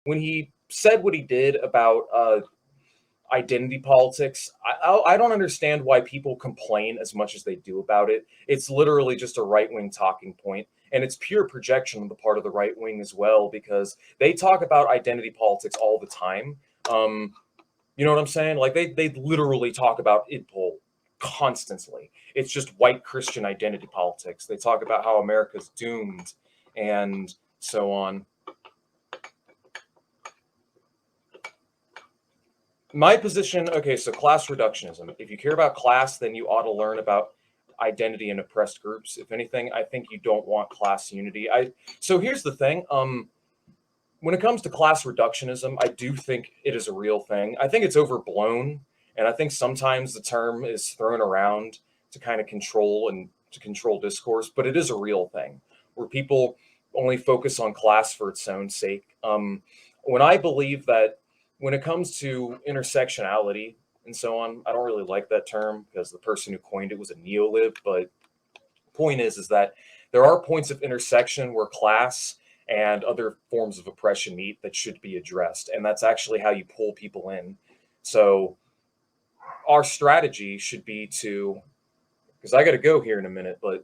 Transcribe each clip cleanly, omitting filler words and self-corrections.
when he said what he did about identity politics, I don't understand why people complain as much as they do about it. It's literally just a right wing talking point, and it's pure projection on the part of the right wing as well, because they talk about identity politics all the time. Um, you know what I'm saying? Like they literally talk about idpol constantly. It's just white Christian identity politics. They talk about how America's doomed and so on. My position, okay, so class reductionism. If you care about class, then you ought to learn about identity and oppressed groups. If anything, I think you don't want class unity. So here's the thing. When it comes to class reductionism, I do think it is a real thing. I think it's overblown, and I think sometimes the term is thrown around to kind of control discourse, but it is a real thing where people only focus on class for its own sake. When I believe that when it comes to intersectionality and so on, I don't really like that term because the person who coined it was a neolib. But point is that there are points of intersection where class and other forms of oppression meet that should be addressed, and that's actually how you pull people in. So our strategy should be to, because I got to go here in a minute, but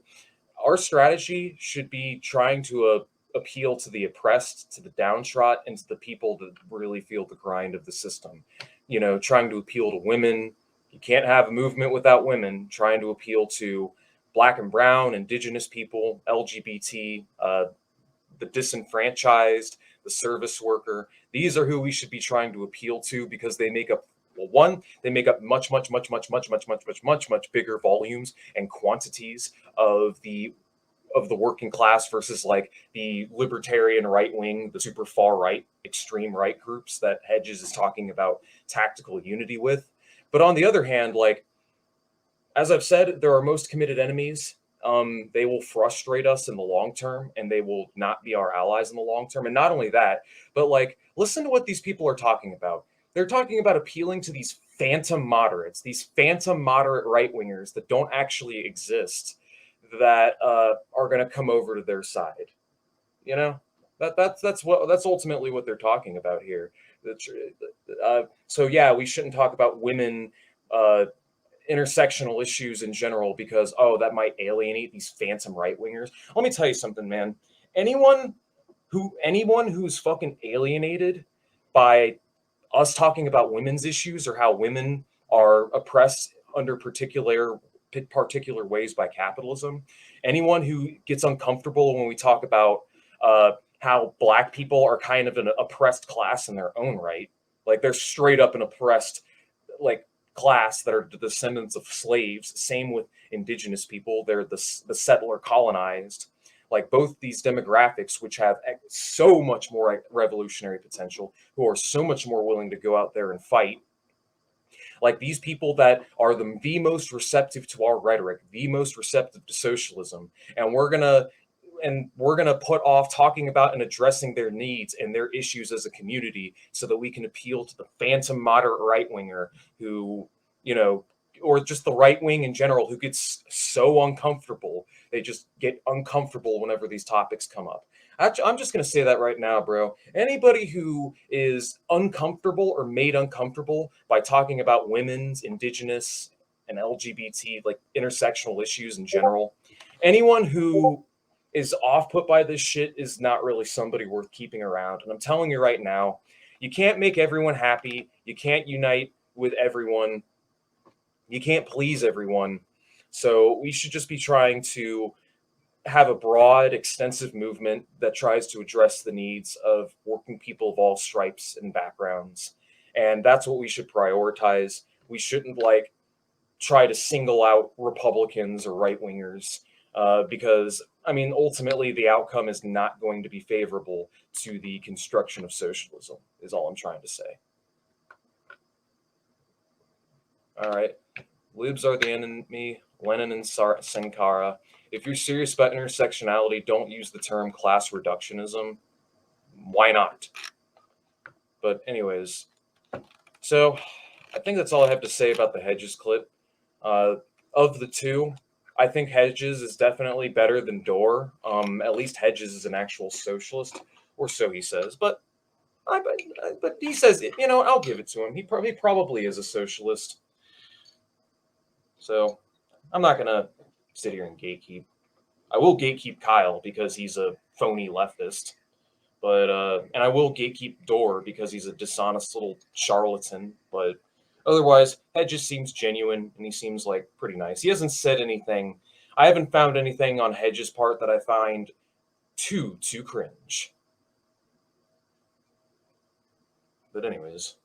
our strategy should be trying to appeal to the oppressed, to the downtrodden, and to the people that really feel the grind of the system. You know, trying to appeal to women. You can't have a movement without women. Trying to appeal to Black and Brown, Indigenous people, LGBT, the disenfranchised, the service worker. These are who we should be trying to appeal to because they make up, well, one, they make up much bigger volumes and quantities of the working class versus like the libertarian right wing, the super far right, extreme right groups that Hedges is talking about tactical unity with. But on the other hand, like as I've said, they're our most committed enemies. They will frustrate us in the long term, and they will not be our allies in the long term. And not only that, but like, listen to what these people are talking about. They're talking about appealing to these phantom moderates, these phantom moderate right wingers that don't actually exist, that are going to come over to their side. You know, that's ultimately what they're talking about here. So yeah, we shouldn't talk about women. Intersectional issues in general because that might alienate these phantom right wingers. Let me tell you something, man. Anyone who's fucking alienated by us talking about women's issues or how women are oppressed under particular ways by capitalism, anyone who gets uncomfortable when we talk about how Black people are kind of an oppressed class in their own right, like they're straight up an oppressed like class that are the descendants of slaves. Same with Indigenous people; they're the settler colonized. Like both these demographics, which have so much more revolutionary potential, who are so much more willing to go out there and fight. Like these people that are the most receptive to our rhetoric, the most receptive to socialism, and we're gonna put off talking about and addressing their needs and their issues as a community so that we can appeal to the phantom moderate right winger who, you know, or just the right wing in general who gets so uncomfortable. They just get uncomfortable whenever these topics come up. I'm just going to say that right now, bro. Anybody who is uncomfortable or made uncomfortable by talking about women's, indigenous, and LGBT, like intersectional issues in general, anyone who is off put by this shit is not really somebody worth keeping around. And I'm telling you right now, you can't make everyone happy. You can't unite with everyone. You can't please everyone. So we should just be trying to have a broad, extensive movement that tries to address the needs of working people of all stripes and backgrounds. And that's what we should prioritize. We shouldn't like try to single out Republicans or right wingers because, I mean, ultimately the outcome is not going to be favorable to the construction of socialism, is all I'm trying to say. All right. Libs are the enemy, Lenin and Sankara. If you're serious about intersectionality, don't use the term class reductionism. Why not? But anyways, so I think that's all I have to say about the Hedges clip. Of the two, I think Hedges is definitely better than Dorr. At least Hedges is an actual socialist, or so he says. But But he says, I'll give it to him. He probably is a socialist. So I'm not gonna sit here and gatekeep. I will gatekeep Kyle because he's a phony leftist. But and I will gatekeep Dor because he's a dishonest little charlatan. But otherwise, that just seems genuine, and he seems like pretty nice. He hasn't said anything. I haven't found anything on Hedge's part that I find too cringe. But anyways,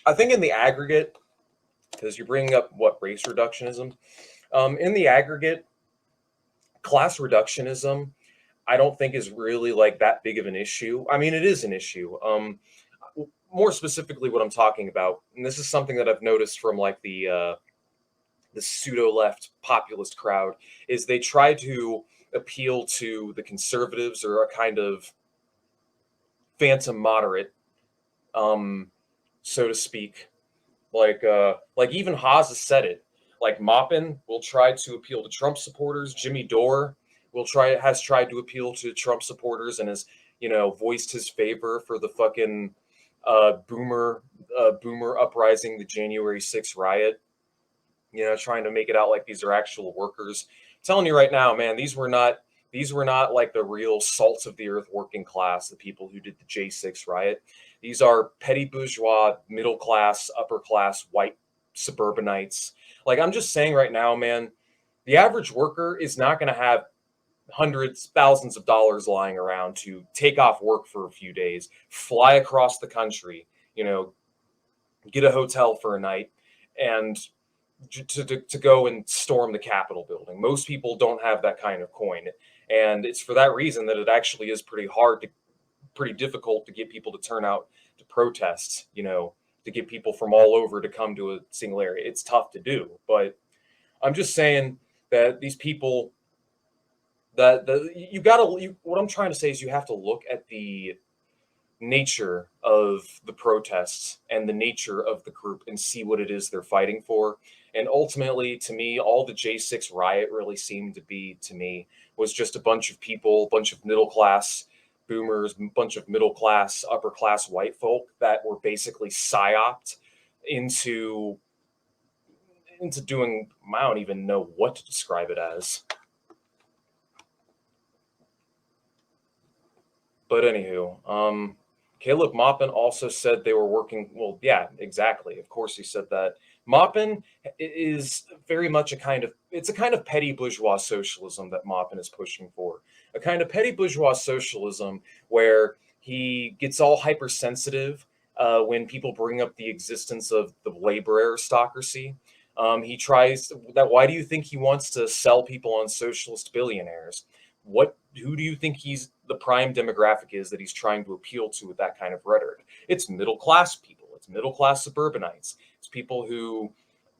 I think in the aggregate, because you're bringing up what race reductionism, in the aggregate, class reductionism, I don't think is really like that big of an issue. I mean, it is an issue. More specifically, what I'm talking about, and this is something that I've noticed from like the pseudo left populist crowd, is they try to appeal to the conservatives or a kind of phantom moderate, um, so to speak. Like even Haas has said it. Like Maupin will try to appeal to Trump supporters. Jimmy Dore has tried to appeal to Trump supporters and has voiced his favor for the fucking boomer uprising, the January 6th riot. Trying to make it out like these are actual workers. I'm telling you right now, man, these were not like the real salt of the earth working class, the people who did the J6 riot. These are petty bourgeois, middle class, upper class, white suburbanites. Like I'm just saying right now, man, the average worker is not going to have hundreds, thousands of dollars lying around to take off work for a few days, fly across the country, get a hotel for a night, and to go and storm the Capitol building. Most people don't have that kind of coin, and it's for that reason that it actually is pretty difficult to get people to turn out to protest. To get people from all over to come to a single area. It's tough to do, but I'm just saying that these people what I'm trying to say is you have to look at the nature of the protests and the nature of the group and see what it is they're fighting for. And ultimately, to me, all the J6 riot really seemed to be, to me, was just a bunch of people, a bunch of middle class boomers, a bunch of middle class, upper class white folk that were basically psyoped into doing, I don't even know what to describe it as. But anywho, Caleb Maupin also said they were working. Well, yeah, exactly. Of course, he said that. Maupin is very much it's a kind of petty bourgeois socialism that Maupin is pushing for. A kind of petty bourgeois socialism where he gets all hypersensitive when people bring up the existence of the labor aristocracy. He tries that. Why do you think he wants to sell people on socialist billionaires? Who do you think the prime demographic is that he's trying to appeal to with that kind of rhetoric? It's middle class people. It's middle class suburbanites. It's people who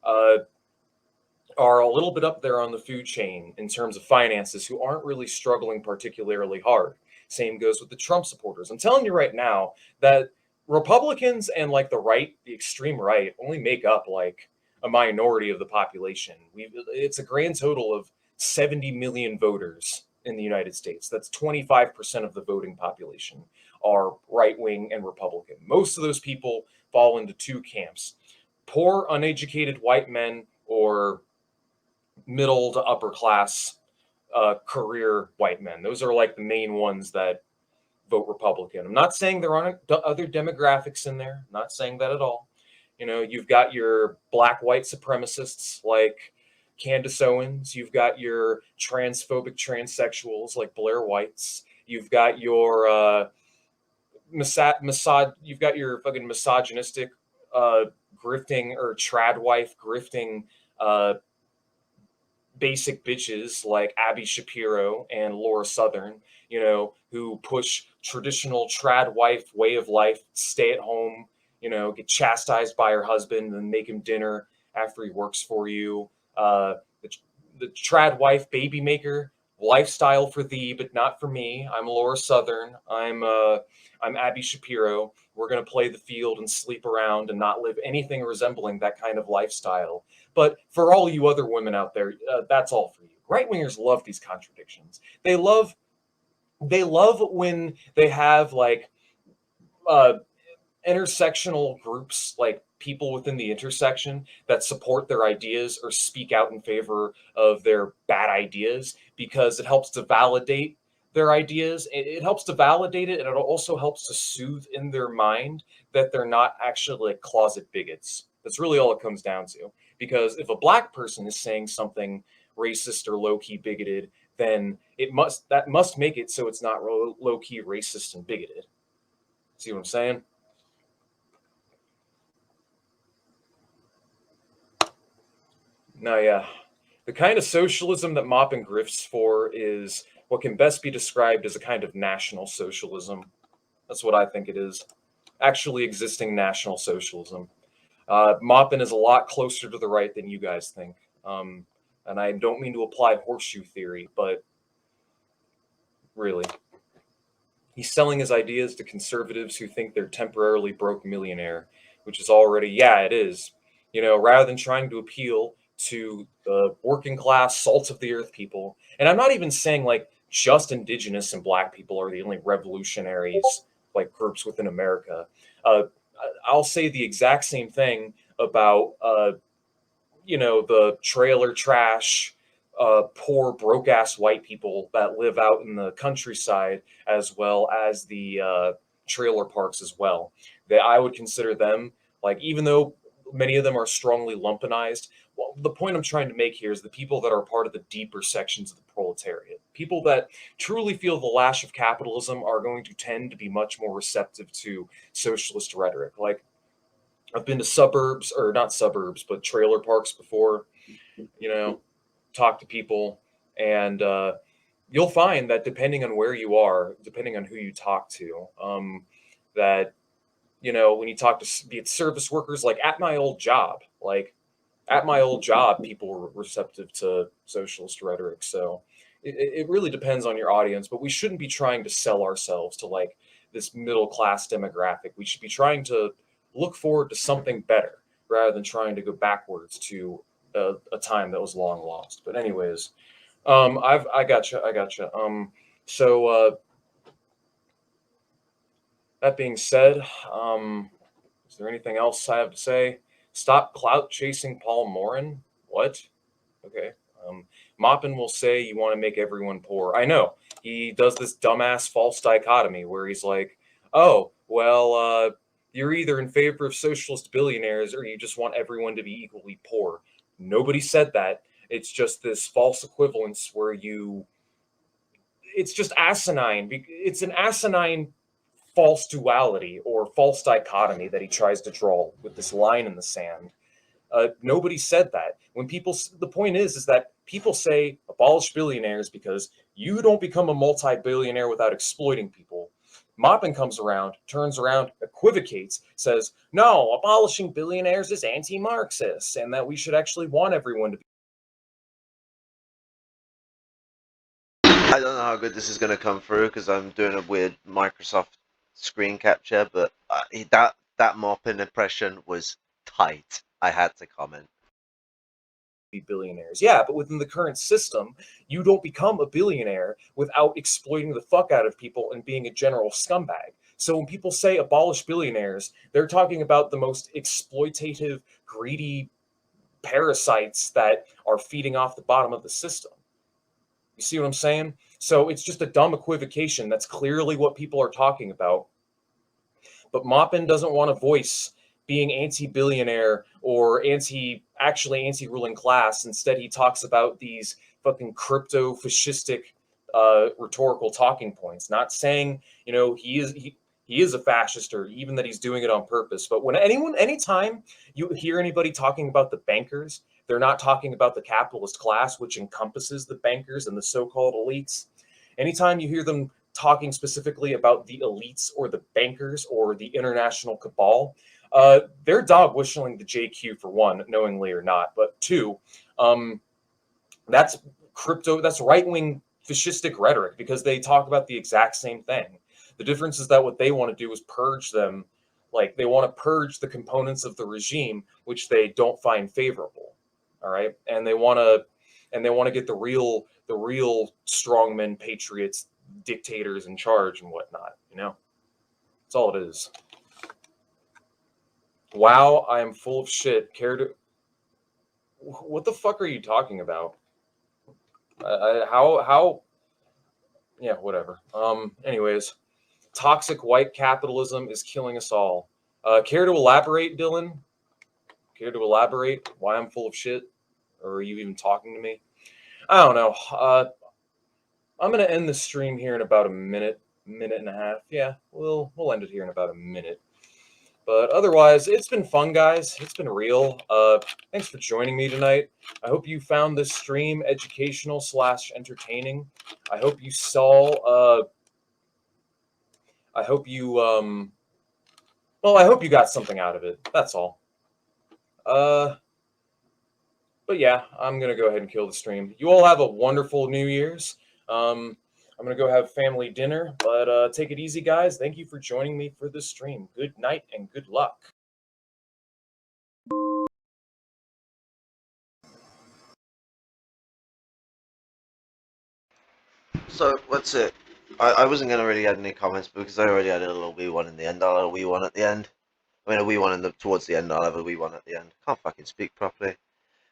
are a little bit up there on the food chain in terms of finances, who aren't really struggling particularly hard. Same goes with the Trump supporters. I'm telling you right now that Republicans and like the extreme right, only make up like a minority of the population. It's a grand total of 70 million voters in the United States. That's 25% of the voting population are right wing and Republican. Most of those people fall into two camps: poor, uneducated white men, or middle to upper class career white men. Those are like the main ones that vote Republican. I'm not saying there aren't other demographics in there. I'm not saying that at all. You've got your black white supremacists like Candace Owens. You've got your transphobic transsexuals like Blair Whites. You've got your you've got your fucking misogynistic grifting or trad wife grifting basic bitches like Abby Shapiro and Laura Southern, who push traditional trad wife way of life, stay at home, get chastised by her husband and make him dinner after he works for you. The trad wife baby maker Lifestyle for thee, but not for me. I'm Laura Southern. I'm Abby Shapiro. We're going to play the field and sleep around and not live anything resembling that kind of lifestyle. But for all you other women out there, that's all for you. Right wingers love these contradictions. They love when they have like uh, intersectional groups, like people within the intersection that support their ideas or speak out in favor of their bad ideas, because it helps to validate their ideas. It helps to validate it, and it also helps to soothe in their mind that they're not actually like closet bigots. That's really all it comes down to. Because if a black person is saying something racist or low key bigoted, then that must make it so it's not low key racist and bigoted. See what I'm saying? No, yeah. The kind of socialism that Maupin grifts for is what can best be described as a kind of national socialism. That's what I think it is. Actually existing national socialism. Maupin is a lot closer to the right than you guys think. And I don't mean to apply horseshoe theory, but really. He's selling his ideas to conservatives who think they're temporarily broke millionaire, which is already, yeah, it is. Rather than trying to appeal to the working class, salt of the earth people. And I'm not even saying like just indigenous and black people are the only revolutionaries, like groups within America. Uh, I'll say the exact same thing about the trailer trash, poor, broke ass white people that live out in the countryside, as well as the trailer parks as well. That I would consider them, like, even though many of them are strongly lumpenized. Well, the point I'm trying to make here is the people that are part of the deeper sections of the proletariat, people that truly feel the lash of capitalism, are going to tend to be much more receptive to socialist rhetoric. Like, I've been to suburbs, or not suburbs, but trailer parks before, you know, talk to people, and you'll find that depending on where you are, depending on who you talk to, that, when you talk to, be it service workers, like at my old job, people were receptive to socialist rhetoric. So it really depends on your audience, but we shouldn't be trying to sell ourselves to like this middle class demographic. We should be trying to look forward to something better rather than trying to go backwards to a time that was long lost. But anyways, I gotcha, I gotcha. So that being said, is there anything else I have to say? Stop clout chasing Paul Morin. What? Okay. Maupin will say you want to make everyone poor. I know. He does this dumbass false dichotomy where he's like, oh, well, you're either in favor of socialist billionaires or you just want everyone to be equally poor. Nobody said that. It's just this false equivalence where it's just asinine. It's an asinine false duality or false dichotomy that he tries to draw with this line in the sand. Nobody said that. The point is that people say abolish billionaires because you don't become a multi-billionaire without exploiting people. Maupin comes around, turns around, equivocates, says, no, abolishing billionaires is anti-Marxist, and that we should actually want everyone to be. I don't know how good this is going to come through because I'm doing a weird Microsoft screen capture, but that Maupin impression was tight. I had to comment. Be billionaires. Yeah, but within the current system, you don't become a billionaire without exploiting the fuck out of people and being a general scumbag. So when people say abolish billionaires, they're talking about the most exploitative, greedy parasites that are feeding off the bottom of the system. You see what I'm saying? So it's just a dumb equivocation. That's clearly what people are talking about. But Maupin doesn't want to voice being anti-billionaire or actually anti-ruling class. Instead, he talks about these fucking crypto-fascistic rhetorical talking points. Not saying he is a fascist or even that he's doing it on purpose. But anytime you hear anybody talking about the bankers, they're not talking about the capitalist class, which encompasses the bankers and the so-called elites. Anytime you hear them talking specifically about the elites or the bankers or the international cabal, they're dog whistling the JQ for one, knowingly or not. But two, that's right wing fascistic rhetoric because they talk about the exact same thing. The difference is that what they want to do is purge them, like they want to purge the components of the regime which they don't find favorable. All right, and they want to get the real strongmen, patriots, dictators in charge and whatnot. You know, that's all it is. Wow, I am full of shit. Care to? What the fuck are you talking about? How? Yeah, whatever. Anyways, toxic white capitalism is killing us all. Care to elaborate, Dylan? Care to elaborate why I'm full of shit? Or are you even talking to me? I don't know. I'm gonna end the stream here in about a minute, minute and a half. Yeah, we'll end it here in about a minute. But otherwise, it's been fun, guys. It's been real. Thanks for joining me tonight. I hope you found this stream educational / entertaining. I hope you saw. I hope you Well, I hope you got something out of it. That's all. But yeah, I'm gonna go ahead and kill the stream. You all have a wonderful New Year's. I'm gonna go have family dinner, but take it easy, guys. Thank you for joining me for this stream. Good night and good luck. So what's it? I wasn't gonna really add any comments because I already had a little wee one in the end. I'll have a wee one at the end. I mean, a wee one towards the end. I'll have a wee one at the end. Can't fucking speak properly.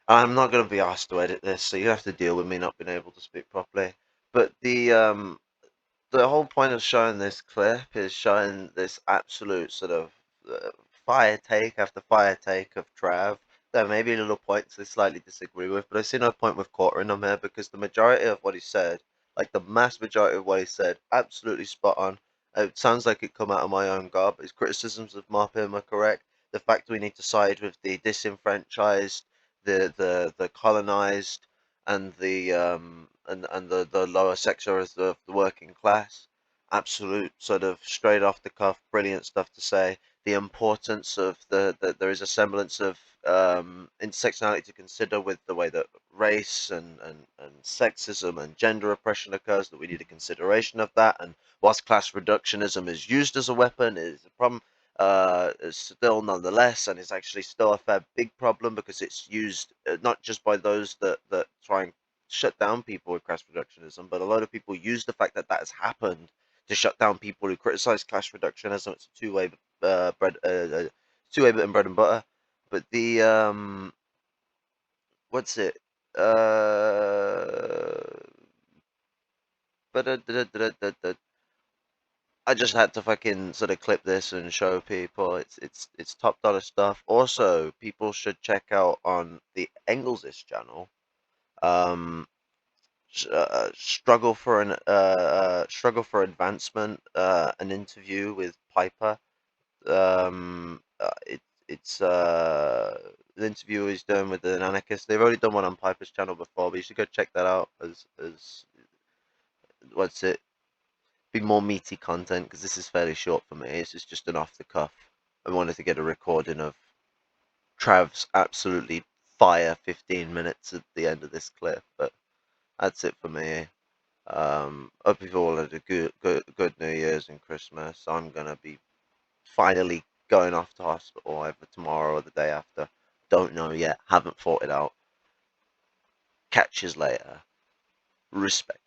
I'm not gonna be asked to edit this, so you have to deal with me not being able to speak properly. But the whole point of showing this clip is showing this absolute sort of fire take after fire take of Trav. There may be little points I slightly disagree with, but I see no point with quartering him here because the majority of what he said, like the mass majority of what he said, absolutely spot on. It sounds like it come out of my own gob. His criticisms of Marpim are correct. The fact we need to side with the disenfranchised, the colonized, and the lower sectors of the working class. Absolute sort of straight off the cuff, brilliant stuff to say. The importance of that there is a semblance of intersectionality to consider with the way that race and sexism and gender oppression occurs, that we need a consideration of that. And whilst class reductionism is used as a weapon, it is a problem still nonetheless, and it's actually still a fair big problem because it's used not just by those that try and shut down people with class reductionism, but a lot of people use the fact that that has happened to shut down people who criticize class reductionism. It's a two-way two-way bit and bread and butter. But the what's it? But I just had to fucking sort of clip this and show people it's top dollar stuff. Also, people should check out on the Engels' channel. Um, struggle for advancement. An interview with Piper. It's an interview he's done with an anarchist. They've already done one on Piper's channel before, but you should go check that out. As what's it? Be more meaty content because this is fairly short for me. This is just an off the cuff. I wanted to get a recording of Trav's absolutely fire 15 minutes at the end of this clip, but that's it for me. Hope you've all had a good New Year's and Christmas. I'm gonna be finally going off to hospital either tomorrow or the day after. Don't know yet. Haven't thought it out. Catch yous later. Respect.